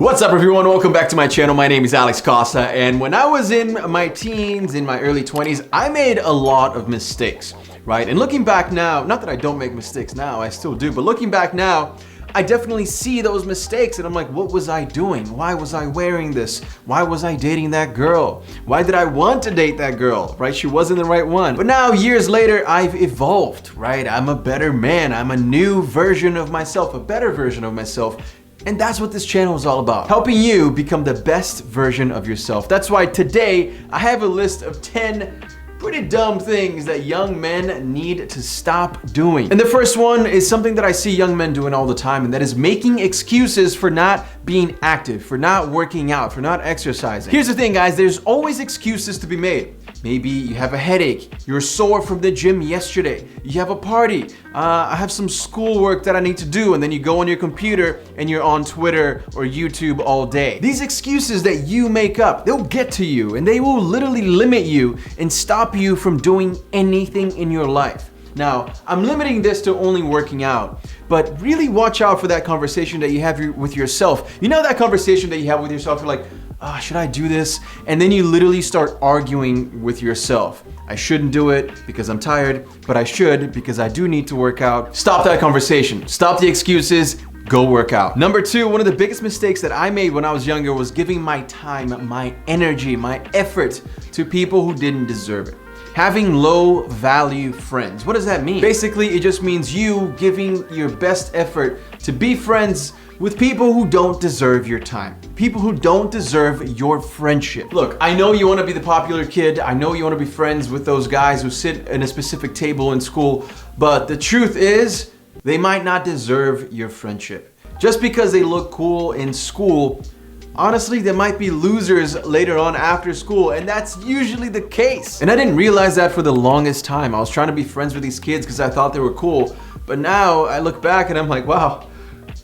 What's up everyone, welcome back to my channel. My name is Alex Costa, and when I was in my teens, in my early 20s, I made a lot of mistakes, right? And looking back now, not that I don't make mistakes now, I still do, but looking back now, I definitely see those mistakes and I'm like, what was I doing? Why was I wearing this? Why was I dating that girl? Why did I want to date that girl, right? She wasn't the right one. But now, years later, I've evolved, right? I'm a better man. I'm a new version of myself, a better version of myself. And that's what this channel is all about. Helping you become the best version of yourself. That's why today I have a list of 10 pretty dumb things that young men need to stop doing. And the first one is something that I see young men doing all the time, and that is making excuses for not being active, for not working out, for not exercising. Here's the thing, guys, there's always excuses to be made. Maybe you have a headache, you're sore from the gym yesterday, you have a party, I have some schoolwork that I need to do, and then you go on your computer and you're on Twitter or YouTube all day. These excuses that you make up, they'll get to you and they will literally limit you and stop you from doing anything in your life. Now, I'm limiting this to only working out, but really watch out for that conversation that you have with yourself. You know that conversation that you have with yourself, you're like, should I do this? And then you literally start arguing with yourself. I shouldn't do it because I'm tired, but I should because I do need to work out. Stop that conversation. Stop the excuses. Go work out. Number two, one of the biggest mistakes that I made when I was younger was giving my time, my energy, my effort to people who didn't deserve it. Having low value friends. What does that mean? Basically, it just means you giving your best effort to be friends with people who don't deserve your time. People who don't deserve your friendship. Look, I know you wanna be the popular kid. I know you wanna be friends with those guys who sit in a specific table in school, but the truth is, they might not deserve your friendship. Just because they look cool in school, honestly, they might be losers later on after school, and that's usually the case. And I didn't realize that for the longest time. I was trying to be friends with these kids because I thought they were cool, but now I look back and I'm like, wow,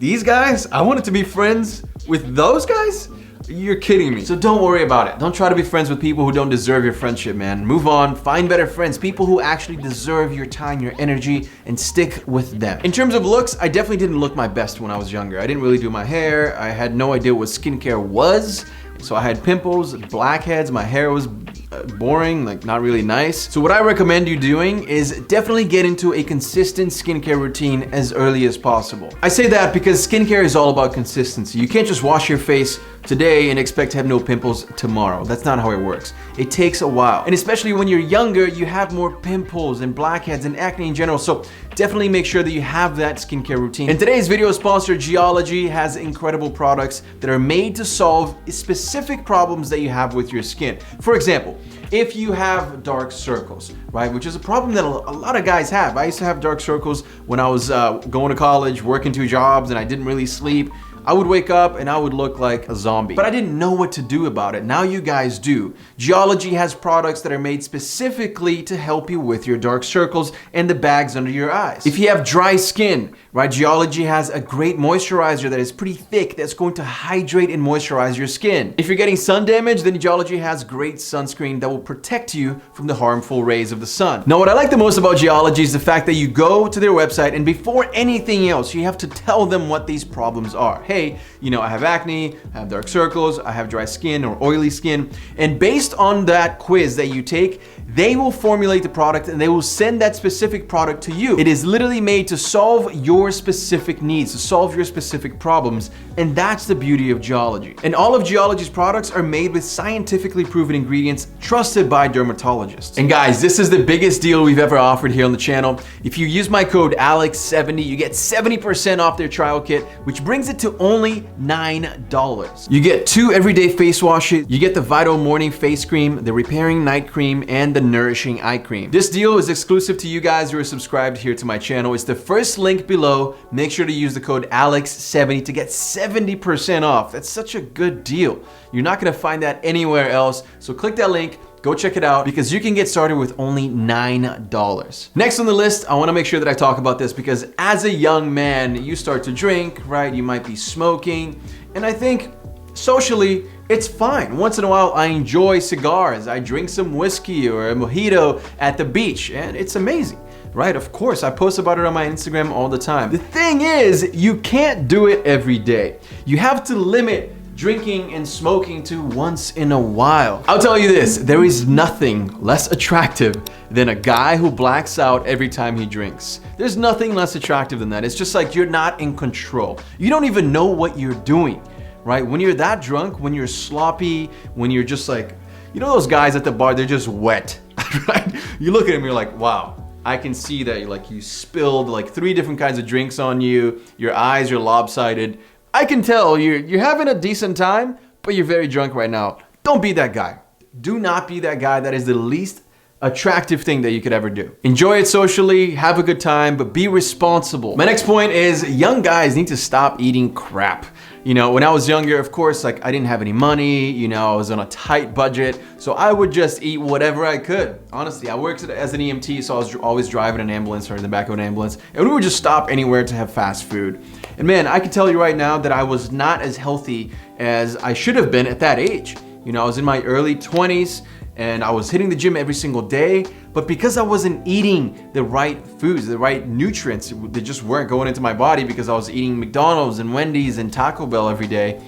these guys, I wanted to be friends with those guys? You're kidding me. So don't worry about it. Don't try to be friends with people who don't deserve your friendship, man. Move on, find better friends, people who actually deserve your time, your energy, and stick with them. In terms of looks, I definitely didn't look my best when I was younger. I didn't really do my hair. I had no idea what skincare was. So I had pimples, blackheads, my hair was boring, like not really nice. So what I recommend you doing is definitely get into a consistent skincare routine as early as possible. I say that because skincare is all about consistency. You can't just wash your face today and expect to have no pimples tomorrow. That's not how it works. It takes a while. And especially when you're younger, you have more pimples and blackheads and acne in general. So definitely make sure that you have that skincare routine. And today's video sponsor, Geology, has incredible products that are made to solve specific problems that you have with your skin. For example, if you have dark circles, right, which is a problem that a lot of guys have. I used to have dark circles when I was going to college, working 2 jobs, and I didn't really sleep. I would wake up and I would look like a zombie. But I didn't know what to do about it. Now you guys do. Geology has products that are made specifically to help you with your dark circles and the bags under your eyes. If you have dry skin, right, Geology has a great moisturizer that is pretty thick that's going to hydrate and moisturize your skin. If you're getting sun damage, then Geology has great sunscreen that will protect you from the harmful rays of the sun. Now, what I like the most about Geology is the fact that you go to their website and before anything else, you have to tell them what these problems are. Hey, you know, I have acne, I have dark circles, I have dry skin or oily skin. And based on that quiz that you take, they will formulate the product and they will send that specific product to you. It is literally made to solve your specific needs, to solve your specific problems. And that's the beauty of Geology. And all of Geology's products are made with scientifically proven ingredients trusted by dermatologists. And guys, this is the biggest deal we've ever offered here on the channel. If you use my code ALEX70, you get 70% off their trial kit, which brings it to only $9. You get 2 everyday face washes, you get the Vital Morning Face Cream, the Repairing Night Cream, and the Nourishing Eye Cream. This deal is exclusive to you guys who are subscribed here to my channel. It's the first link below. Make sure to use the code ALEX70 to get 70% off. That's such a good deal. You're not gonna find that anywhere else. So click that link, go check it out because you can get started with only $9. Next on the list, I wanna make sure that I talk about this because as a young man, you start to drink, right? You might be smoking. And I think socially, it's fine. Once in a while, I enjoy cigars. I drink some whiskey or a mojito at the beach and it's amazing. right? Of course, I post about it on my Instagram all the time. The thing is, you can't do it every day. You have to limit drinking and smoking to once in a while. I'll tell you this, there is nothing less attractive than a guy who blacks out every time he drinks. There's nothing less attractive than that. It's just like you're not in control. You don't even know what you're doing, right? When you're that drunk, when you're sloppy, when you're just like, you know those guys at the bar, they're just wet, right? You look at them, you're like, wow. I can see that you spilled like 3 different kinds of drinks on you. Your eyes are lopsided. I can tell you're having a decent time, but you're very drunk right now. Don't be that guy. Do not be that guy. That is the least attractive thing that you could ever do. Enjoy it socially, have a good time, but be responsible. My next point is young guys need to stop eating crap. You know, when I was younger, of course, like I didn't have any money, you know, I was on a tight budget, so I would just eat whatever I could. Honestly, I worked as an EMT, so I was always driving an ambulance or in the back of an ambulance, and we would just stop anywhere to have fast food. And man, I can tell you right now that I was not as healthy as I should have been at that age. You know, I was in my early 20s, and I was hitting the gym every single day, but because I wasn't eating the right foods, the right nutrients, they just weren't going into my body because I was eating McDonald's and Wendy's and Taco Bell every day,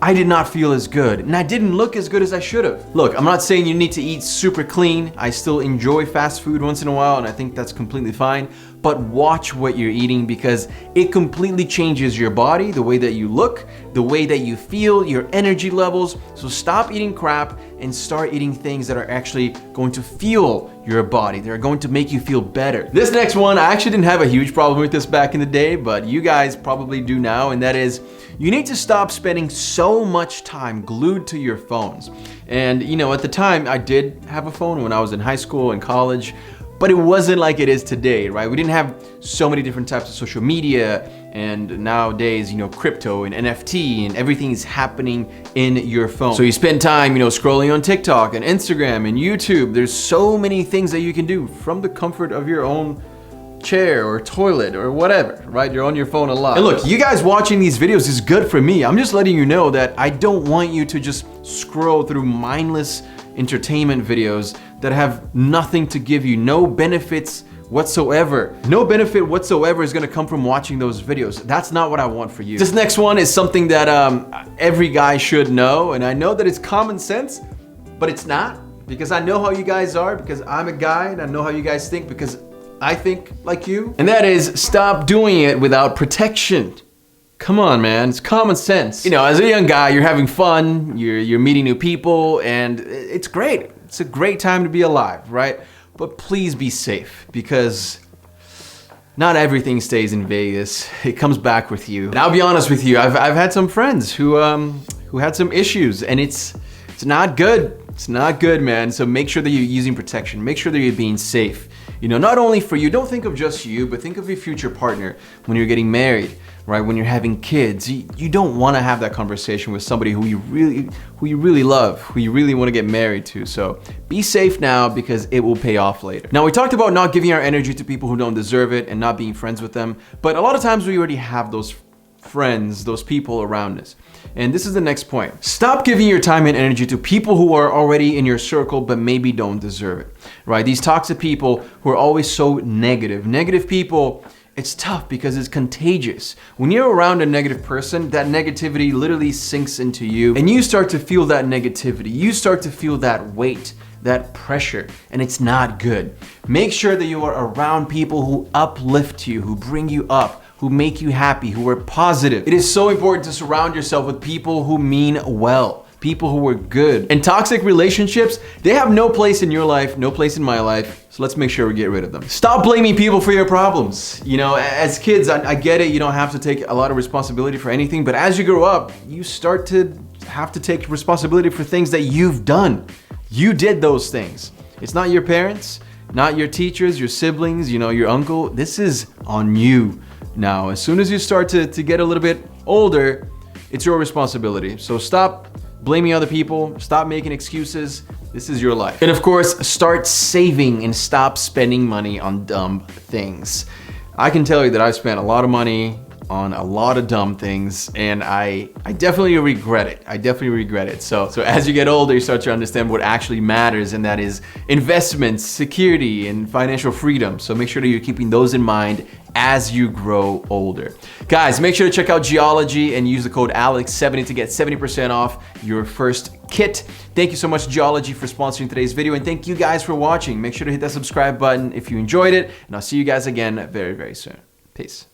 I did not feel as good, and I didn't look as good as I should have. Look, I'm not saying you need to eat super clean. I still enjoy fast food once in a while, and I think that's completely fine, but watch what you're eating because it completely changes your body, the way that you look, the way that you feel, your energy levels. So stop eating crap and start eating things that are actually going to fuel your body. They're going to make you feel better. This next one, I actually didn't have a huge problem with this back in the day, but you guys probably do now, and that is you need to stop spending so much time glued to your phones. And you know, at the time I did have a phone when I was in high school and college, but it wasn't like it is today, right? We didn't have so many different types of social media, and nowadays, you know, crypto and NFT and everything is happening in your phone. So you spend time, you know, scrolling on TikTok and Instagram and YouTube. There's so many things that you can do from the comfort of your own chair or toilet or whatever, right? You're on your phone a lot. And look, you guys watching these videos is good for me. I'm just letting you know that I don't want you to just scroll through mindless entertainment videos that have nothing to give you, no benefits whatsoever. No benefit whatsoever is gonna come from watching those videos. That's not what I want for you. This next one is something that every guy should know, and I know that it's common sense, but it's not, because I know how you guys are, because I'm a guy, and I know how you guys think, because I think like you. And that is, stop doing it without protection. Come on, man, it's common sense. You know, as a young guy, you're having fun, you're meeting new people, and it's great. It's a great time to be alive, right? But please be safe, because not everything stays in Vegas. It comes back with you. And I'll be honest with you, I've had some friends who had some issues, and it's not good. It's not good, man. So make sure that you're using protection. Make sure that you're being safe. You know, not only for you, don't think of just you, but think of your future partner when you're getting married, right? When you're having kids, you don't want to have that conversation with somebody who you really love, who you really want to get married to. So be safe now, because it will pay off later. Now, we talked about not giving our energy to people who don't deserve it and not being friends with them, but a lot of times we already have those friends, those people around us. And this is the next point. Stop giving your time and energy to people who are already in your circle but maybe don't deserve it, right? These toxic people who are always so negative. Negative people, it's tough because it's contagious. When you're around a negative person, that negativity literally sinks into you, and you start to feel that negativity. You start to feel that weight, that pressure, and it's not good. Make sure that you are around people who uplift you, who bring you up, who make you happy, who are positive. It is so important to surround yourself with people who mean well, people who are good. And toxic relationships, they have no place in your life, no place in my life, so let's make sure we get rid of them. Stop blaming people for your problems. You know, as kids, I get it, you don't have to take a lot of responsibility for anything, but as you grow up, you start to have to take responsibility for things that you've done. You did those things. It's not your parents, not your teachers, your siblings, you know, your uncle. This is on you. Now, as soon as you start to get a little bit older, it's your responsibility. So stop blaming other people, stop making excuses. This is your life. And of course, start saving and stop spending money on dumb things. I can tell you that I've spent a lot of money on a lot of dumb things, and I definitely regret it. I definitely regret it. So as you get older, you start to understand what actually matters, and that is investments, security, and financial freedom. So make sure that you're keeping those in mind as you grow older. Guys, make sure to check out Geology and use the code ALEX70 to get 70% off your first kit. Thank you so much, Geology, for sponsoring today's video, and thank you guys for watching. Make sure to hit that subscribe button if you enjoyed it, and I'll see you guys again very, very soon. Peace.